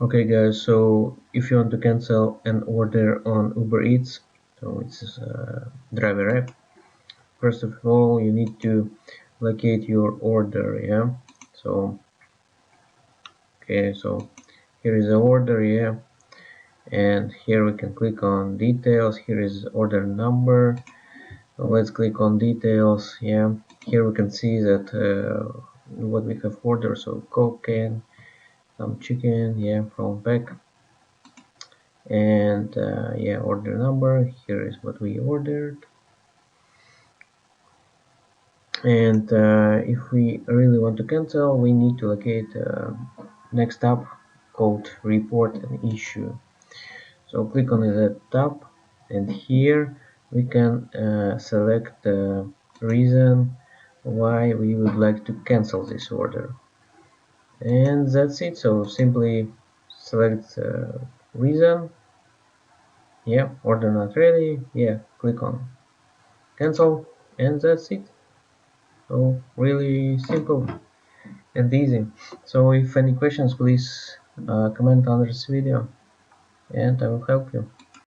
Okay guys, so if you want to cancel an order on Uber Eats, so it's a driver app, first of all you need to locate your order. Yeah, so okay, so here is the order. Yeah, and here we can click on details. Here is order number. So let's click on details. Yeah, here we can see that what we have ordered. So Coke can, some chicken, yeah, from back. And yeah, order number, here is what we ordered. And if we really want to cancel, we need to locate next tab called report an issue. So click on that tab, and here we can select the reason why we would like to cancel this order, and that's it. So simply select reason. Yeah, order not ready. Yeah, click on cancel, and that's it. So really simple and easy. So if any questions, please comment under this video and I will help you.